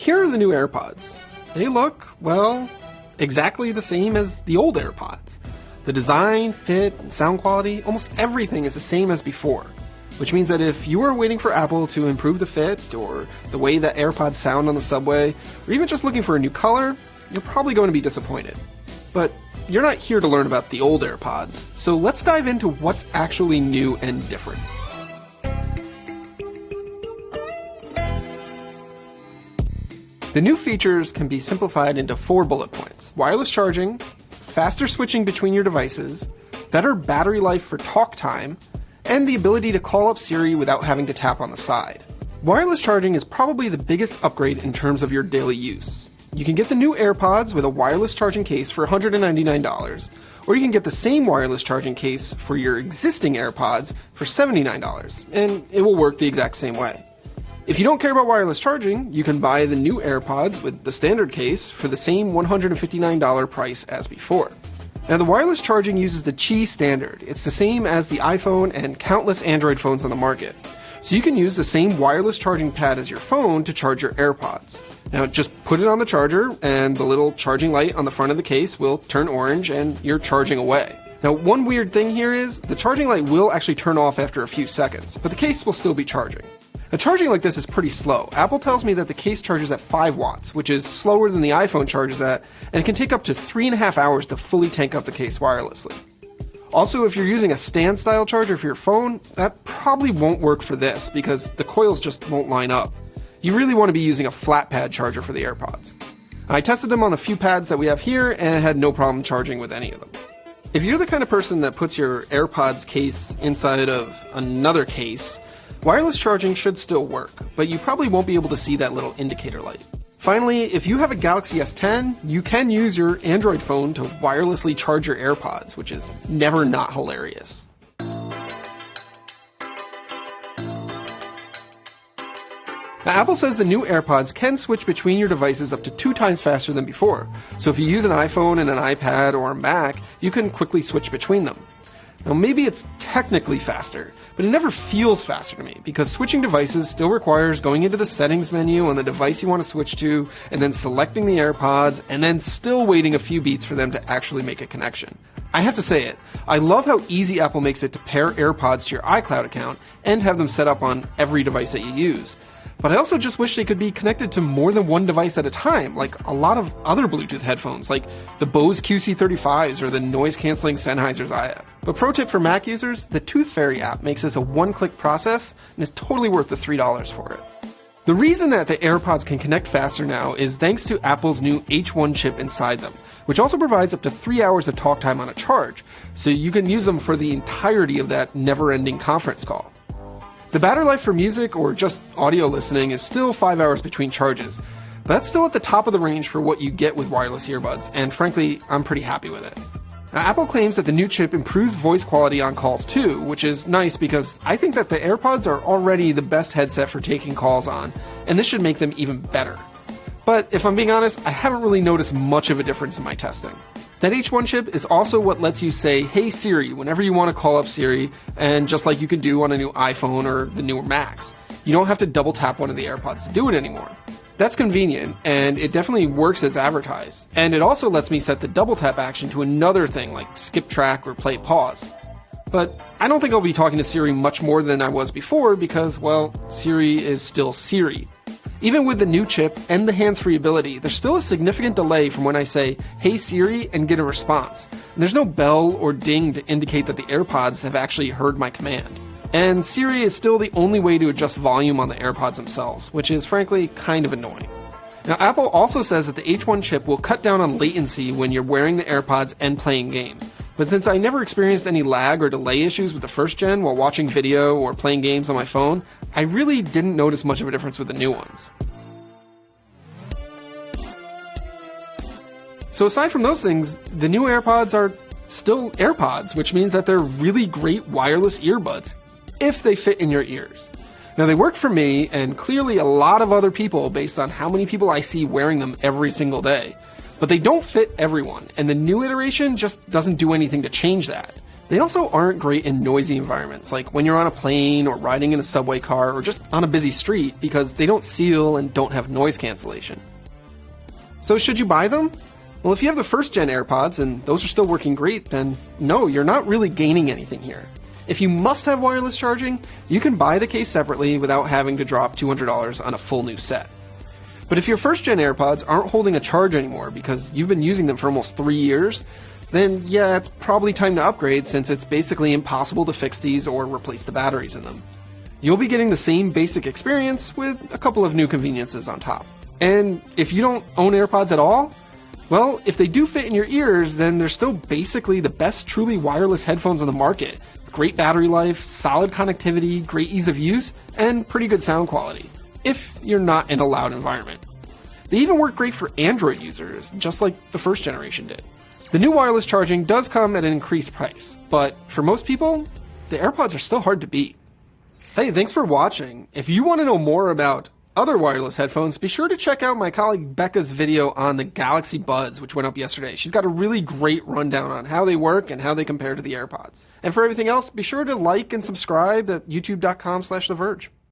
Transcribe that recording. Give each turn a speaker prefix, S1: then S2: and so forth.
S1: Here are the new AirPods. They look, well, exactly the same as the old AirPods. The design, fit, and sound quality, almost everything is the same as before. Which means that if you are waiting for Apple to improve the fit, or the way that AirPods sound on the subway, or even just looking for a new color, you're probably going to be disappointed. But you're not here to learn about the old AirPods, so let's dive into what's actually new and different. The new features can be simplified into 4 bullet points: wireless charging, faster switching between your devices, better battery life for talk time, and the ability to call up Siri without having to tap on the side. Wireless charging is probably the biggest upgrade in terms of your daily use. You can get the new AirPods with a wireless charging case for $199, or you can get the same wireless charging case for your existing AirPods for $79, and it will work the exact same way. If you don't care about wireless charging, you can buy the new AirPods with the standard case for the same $159 price as before. Now, the wireless charging uses the Qi standard. It's the same as the iPhone and countless Android phones on the market. So you can use the same wireless charging pad as your phone to charge your AirPods. Now, just put it on the charger, and the little charging light on the front of the case will turn orange, and you're charging away. Now, one weird thing here is the charging light will actually turn off after a few seconds, but the case will still be charging. Now, charging like this is pretty slow. Apple tells me that the case charges at 5 watts, which is slower than the iPhone charges at, and it can take up to 3.5 hours to fully tank up the case wirelessly. Also, if you're using a stand-style charger for your phone, that probably won't work for this, because the coils just won't line up. You really want to be using a flat pad charger for the AirPods. I tested them on the few pads that we have here, and had no problem charging with any of them. If you're the kind of person that puts your AirPods case inside of another case, wireless charging should still work, but you probably won't be able to see that little indicator light. Finally, if you have a Galaxy S10, you can use your Android phone to wirelessly charge your AirPods, which is never not hilarious. Now, Apple says the new AirPods can switch between your devices up to 2 times faster than before. So if you use an iPhone and an iPad or a Mac, you can quickly switch between them. Now, maybe it's technically faster, but it never feels faster to me, because switching devices still requires going into the settings menu on the device you want to switch to, and then selecting the AirPods, and then still waiting a few beats for them to actually make a connection. I have to say it, I love how easy Apple makes it to pair AirPods to your iCloud account and have them set up on every device that you use. But I also just wish they could be connected to more than one device at a time, like a lot of other Bluetooth headphones, like the Bose QC35s or the noise-canceling Sennheisers I have. But pro tip for Mac users, the Tooth Fairy app makes this a one-click process and is totally worth the $3 for it. The reason that the AirPods can connect faster now is thanks to Apple's new H1 chip inside them, which also provides up to 3 hours of talk time on a charge, so you can use them for the entirety of that never-ending conference call. The battery life for music or just audio listening is still 5 hours between charges, but that's still at the top of the range for what you get with wireless earbuds, and frankly, I'm pretty happy with it. Now, Apple claims that the new chip improves voice quality on calls too, which is nice because I think that the AirPods are already the best headset for taking calls on, and this should make them even better. But if I'm being honest, I haven't really noticed much of a difference in my testing. That H1 chip is also what lets you say, "Hey Siri," whenever you want to call up Siri, and just like you can do on a new iPhone or the newer Macs. You don't have to double tap one of the AirPods to do it anymore. That's convenient, and it definitely works as advertised. And it also lets me set the double tap action to another thing like skip track or play pause. But I don't think I'll be talking to Siri much more than I was before because, well, Siri is still Siri. Even with the new chip and the hands-free ability, there's still a significant delay from when I say, "Hey Siri," and get a response. And there's no bell or ding to indicate that the AirPods have actually heard my command. And Siri is still the only way to adjust volume on the AirPods themselves, which is frankly kind of annoying. Now, Apple also says that the H1 chip will cut down on latency when you're wearing the AirPods and playing games. But since I never experienced any lag or delay issues with the first gen while watching video or playing games on my phone, I really didn't notice much of a difference with the new ones. So aside from those things, the new AirPods are still AirPods, which means that they're really great wireless earbuds, if they fit in your ears. Now, they work for me, and clearly a lot of other people based on how many people I see wearing them every single day. But they don't fit everyone, and the new iteration just doesn't do anything to change that. They also aren't great in noisy environments, like when you're on a plane or riding in a subway car or just on a busy street, because they don't seal and don't have noise cancellation. So should you buy them? Well, if you have the first gen AirPods and those are still working great, then no, you're not really gaining anything here. If you must have wireless charging, you can buy the case separately without having to drop $200 on a full new set. But if your first gen AirPods aren't holding a charge anymore because you've been using them for almost 3 years, then yeah, it's probably time to upgrade since it's basically impossible to fix these or replace the batteries in them. You'll be getting the same basic experience with a couple of new conveniences on top. And if you don't own AirPods at all, well, if they do fit in your ears, then they're still basically the best truly wireless headphones on the market. Great battery life, solid connectivity, great ease of use, and pretty good sound quality, if you're not in a loud environment. They even work great for Android users, just like the first generation did. The new wireless charging does come at an increased price, but for most people, the AirPods are still hard to beat. Hey, thanks for watching. If you want to know more about other wireless headphones, be sure to check out my colleague Becca's video on the Galaxy Buds, which went up yesterday. She's got a really great rundown on how they work and how they compare to the AirPods. And for everything else, be sure to like and subscribe at youtube.com/TheVerge.